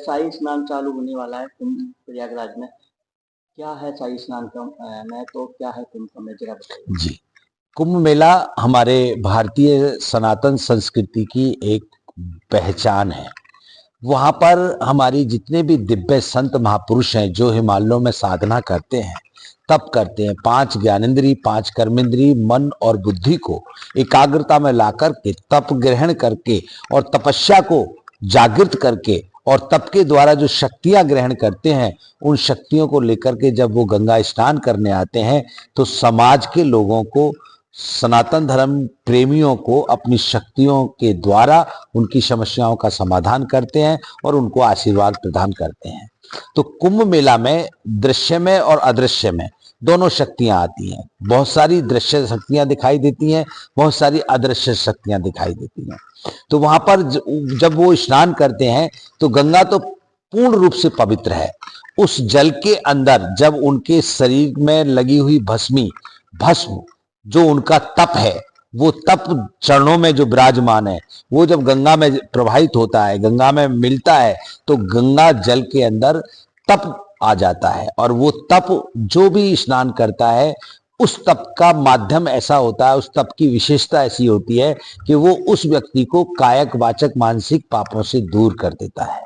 शाही स्नान चालू होने वाला है कुंभ प्रयागराज में। क्या है शाही स्नान का मैं तो क्या है कुंभ का, मैं जरा बताइए। जी, कुंभ मेला हमारे भारतीय सनातन संस्कृति की एक पहचान है। वहां पर हमारी जितने भी दिव्य संत महापुरुष हैं जो हिमालयों में साधना करते हैं, तप करते हैं, 5 ज्ञानेंद्री, 5 कर्मेंद्री, मन और बुद्धि को एकाग्रता में लाकर के तप ग्रहण करके और तपस्या को जागृत करके और तप के द्वारा जो शक्तियां ग्रहण करते हैं, उन शक्तियों को लेकर के जब वो गंगा स्नान करने आते हैं तो समाज के लोगों को, सनातन धर्म प्रेमियों को अपनी शक्तियों के द्वारा उनकी समस्याओं का समाधान करते हैं और उनको आशीर्वाद प्रदान करते हैं। तो कुंभ मेला में दृश्य में और अदृश्य में दोनों शक्तियां आती हैं। बहुत सारी दृश्य शक्तियां दिखाई देती हैं, बहुत सारी अदृश्य शक्तियां दिखाई देती हैं। तो वहां पर जब वो स्नान करते हैं तो गंगा तो पूर्ण रूप से पवित्र है। उस जल के अंदर जब उनके शरीर में लगी हुई भस्म जो उनका तप है, वो तप चरणों में जो विराजमान है, वो जब गंगा में प्रवाहित होता है, गंगा में मिलता है, तो गंगा जल के अंदर तप आ जाता है। और वो तप जो भी स्नान करता है, उस तप का माध्यम ऐसा होता है, उस तप की विशेषता ऐसी होती है कि वो उस व्यक्ति को कायक वाचक मानसिक पापों से दूर कर देता है।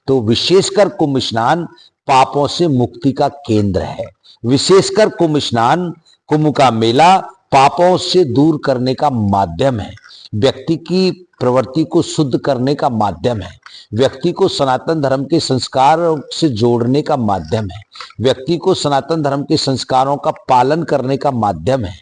तो विशेषकर कुंभ स्नान पापों से मुक्ति का केंद्र है। विशेषकर कुंभ स्नान, कुंभ का मेला पापों से दूर करने का माध्यम है, व्यक्ति की प्रवृत्ति को शुद्ध करने का माध्यम है, व्यक्ति को सनातन धर्म के संस्कारों से जोड़ने का माध्यम है, व्यक्ति को सनातन धर्म के संस्कारों का पालन करने का माध्यम है।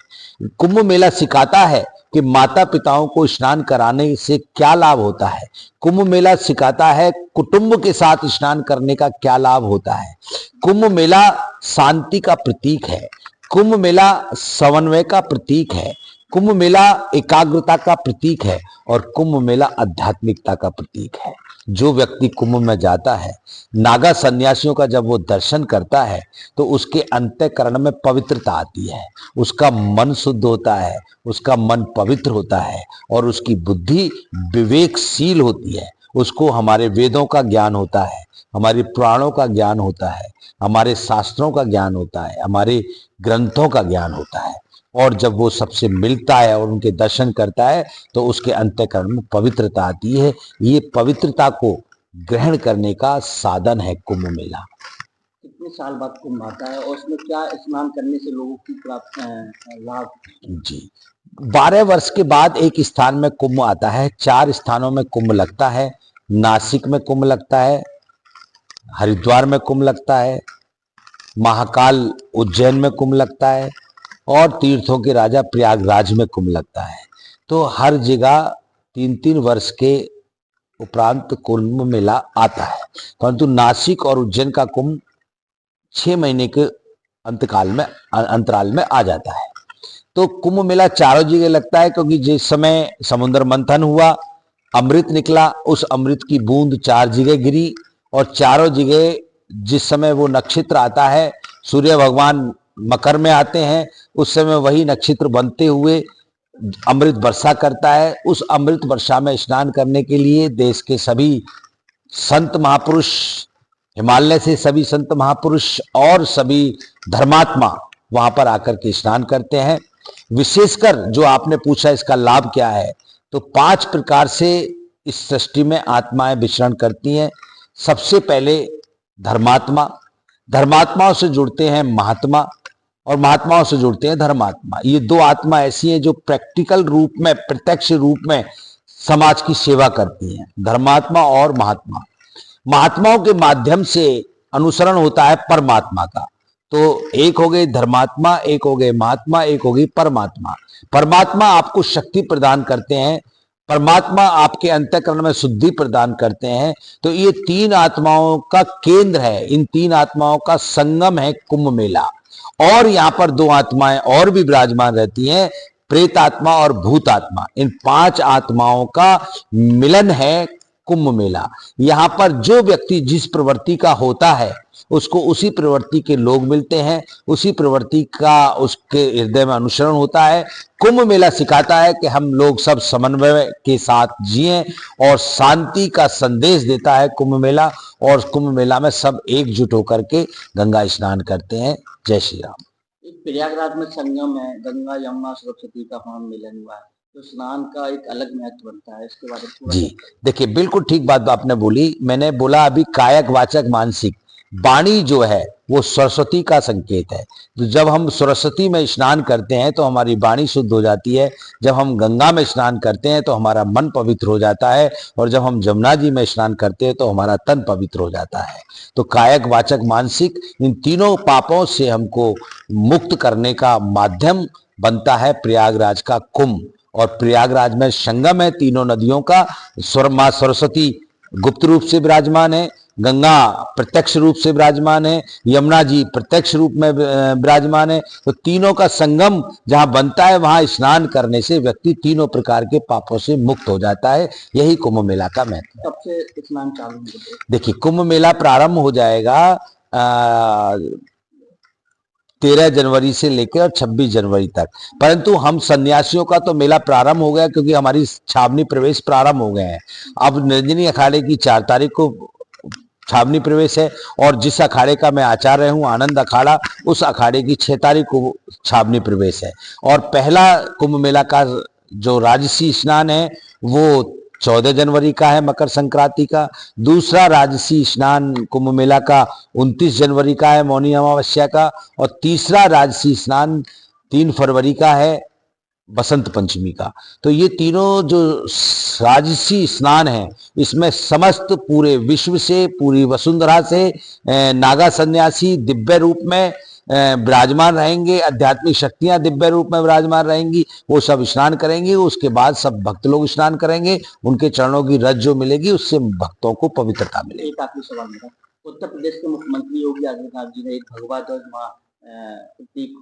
कुंभ मेला सिखाता है कि माता पिताओं को स्नान कराने से क्या लाभ होता है। कुंभ मेला सिखाता है कुटुंब के साथ स्नान करने का क्या लाभ होता है। कुंभ मेला शांति का प्रतीक है, कुंभ मेला समन्वय का प्रतीक है, कुंभ मेला एकाग्रता का प्रतीक है और कुंभ मेला आध्यात्मिकता का प्रतीक है। जो व्यक्ति कुंभ में जाता है, नागा सन्यासियों का जब वो दर्शन करता है तो उसके अंतःकरण में पवित्रता आती है, उसका मन शुद्ध होता है, उसका मन पवित्र होता है और उसकी बुद्धि विवेकशील होती है। उसको हमारे वेदों का ज्ञान होता है, हमारे पुराणों का ज्ञान होता है, हमारे शास्त्रों का ज्ञान होता है, हमारे ग्रंथों का ज्ञान होता है। और जब वो सबसे मिलता है और उनके दर्शन करता है तो उसके अंतःकरण में पवित्रता आती है। ये पवित्रता को ग्रहण करने का साधन है कुंभ मेला। कितने साल बाद कुंभ आता है और उसमें क्या स्नान करने से लोगों की प्राप्त लाभ? जी, 12 वर्ष के बाद एक स्थान में कुंभ आता है। 4 स्थानों में कुंभ लगता है। नासिक में कुंभ लगता है, हरिद्वार में कुंभ लगता है, महाकाल उज्जैन में कुंभ लगता है और तीर्थों के राजा प्रयागराज में कुंभ लगता है। तो हर जगह 3-3 वर्ष के उपरांत कुंभ मेला आता है, परंतु नासिक और उज्जैन का कुंभ 6 महीने के अंतराल में आ जाता है। तो कुंभ मेला चारों जगह लगता है क्योंकि जिस समय समुद्र मंथन हुआ, अमृत निकला, उस अमृत की बूंद 4 जगह गिरी और चारों जगह जिस समय वो नक्षत्र आता है, सूर्य भगवान मकर में आते हैं, उस समय वही नक्षत्र बनते हुए अमृत वर्षा करता है। उस अमृत वर्षा में स्नान करने के लिए देश के सभी संत महापुरुष, हिमालय से सभी संत महापुरुष और सभी धर्मात्मा वहां पर आकर के स्नान करते हैं। विशेषकर जो आपने पूछा इसका लाभ क्या है, तो 5 प्रकार से इस सृष्टि में आत्माएं विचरण करती हैं। सबसे पहले धर्मात्मा, धर्मात्माओं से जुड़ते हैं महात्मा और महात्माओं से जुड़ते हैं धर्मात्मा। ये 2 आत्मा ऐसी हैं जो प्रैक्टिकल रूप में, प्रत्यक्ष रूप में समाज की सेवा करती हैं, धर्मात्मा और महात्मा। महात्माओं के माध्यम से अनुसरण होता है परमात्मा का। तो एक हो गए धर्मात्मा, एक हो गए महात्मा, एक हो गई परमात्मा। परमात्मा आपको शक्ति प्रदान करते हैं, परमात्मा आपके अंतःकरण में शुद्धि प्रदान करते हैं। तो ये 3 आत्माओं का केंद्र है, इन 3 आत्माओं का संगम है कुंभ मेला। और यहाँ पर 2 आत्माएं और भी विराजमान रहती हैं, प्रेत आत्मा और भूत आत्मा। इन 5 आत्माओं का मिलन है कुंभ मेला। यहाँ पर जो व्यक्ति जिस प्रवृत्ति का होता है उसको उसी प्रवृत्ति के लोग मिलते हैं, उसी प्रवृत्ति का उसके हृदय में अनुसरण होता है। कुंभ मेला सिखाता है कि हम लोग सब समन्वय के साथ जिएं और शांति का संदेश देता है कुंभ मेला। और कुंभ मेला में सब एकजुट होकर के गंगा स्नान करते हैं। जय श्री राम। एक प्रयागराज में संगम है, गंगा यमुना सरस्वती का वहां मिलन हुआ है, तो स्नान का एक अलग महत्व बनता है, इसके बारे में जी देखिए, बिल्कुल ठीक बात आपने बोली। मैंने बोला अभी कायक वाचक मानसिक, वाणी जो है वो सरस्वती का संकेत है। तो जब हम सरस्वती में स्नान करते हैं तो हमारी वाणी शुद्ध हो जाती है। जब हम गंगा में स्नान करते हैं तो हमारा मन पवित्र हो जाता है। और जब हम जमुना जी में स्नान करते हैं तो हमारा तन पवित्र हो जाता है। तो कायक वाचक मानसिक इन तीनों पापों से हमको मुक्त करने का माध्यम बनता है प्रयागराज का कुंभ। और प्रयागराज में संगम है तीनों नदियों का। मां सरस्वती गुप्त रूप से विराजमान है, गंगा प्रत्यक्ष रूप से विराजमान है, यमुना जी प्रत्यक्ष रूप में विराजमान है। तो तीनों का संगम जहां बनता है वहां स्नान करने से व्यक्ति तीनों प्रकार के पापों से मुक्त हो जाता है। यही कुंभ मेला का महत्व है। कब से स्नान चालू होगा? देखिए, कुंभ मेला प्रारंभ हो जाएगा 13 जनवरी से लेकर और 26 जनवरी तक। परंतु हम सन्यासियों का तो मेला प्रारंभ हो गया क्योंकि हमारी छावनी प्रवेश प्रारंभ हो गए हैं। अब निरंजनी अखाड़े की 4 तारीख को छावनी प्रवेश है और जिस अखाड़े का मैं आचार्य हूं, आनंद अखाड़ा, उस अखाड़े की 6 तारीख को छावनी प्रवेश है। और पहला कुंभ मेला का जो राजसी स्नान है वो 14 जनवरी का है, मकर संक्रांति का। दूसरा राजसी स्नान कुंभ मेला का 29 जनवरी का है, मौनी अमावस्या का। और तीसरा राजसी स्नान 3 फरवरी का है, बसंत पंचमी का। तो ये तीनों जो राजसी स्नान है इसमें समस्त पूरे विश्व से, पूरी वसुंधरा से नागा सन्यासी दिव्य रूप में विराजमान रहेंगे। आध्यात्मिक शक्तियां दिव्य रूप में विराजमान रहेंगी। वो सब स्नान करेंगे। उसके बाद सब भक्त लोग स्नान करेंगे। उनके चरणों की रज जो मिलेगी उससे भक्तों को पवित्रता मिलेगी। एक आखिरी सवाल मेरा, उत्तर प्रदेश के मुख्यमंत्री योगी आदित्यनाथ जी ने एक भगवा ध्वज प्रतीक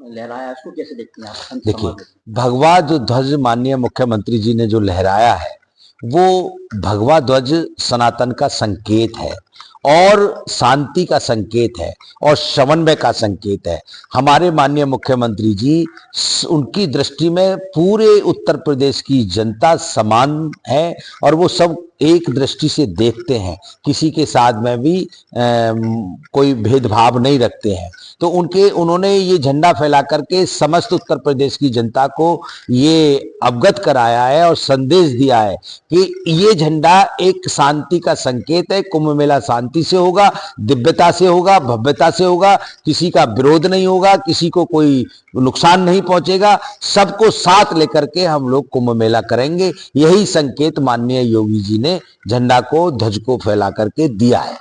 लहराया, उसको कैसे देखते हैं आप? देखिए, भगवा ध्वज माननीय मुख्यमंत्री जी ने जो लहराया है वो भगवा ध्वज सनातन का संकेत है और शांति का संकेत है और समन्वय का संकेत है। हमारे माननीय मुख्यमंत्री जी, उनकी दृष्टि में पूरे उत्तर प्रदेश की जनता समान है और वो सब एक दृष्टि से देखते हैं, किसी के साथ में भी कोई भेदभाव नहीं रखते हैं। तो उन्होंने ये झंडा फैला करके समस्त उत्तर प्रदेश की जनता को ये अवगत कराया है और संदेश दिया है कि ये झंडा एक शांति का संकेत है। कुंभ मेला शांति से होगा, दिव्यता से होगा, भव्यता से होगा। किसी का विरोध नहीं होगा, किसी को कोई नुकसान नहीं पहुंचेगा। सबको साथ लेकर के हम लोग कुंभ मेला करेंगे। यही संकेत माननीय योगी जी ने झंडा को, ध्वज को फैला करके दिया है।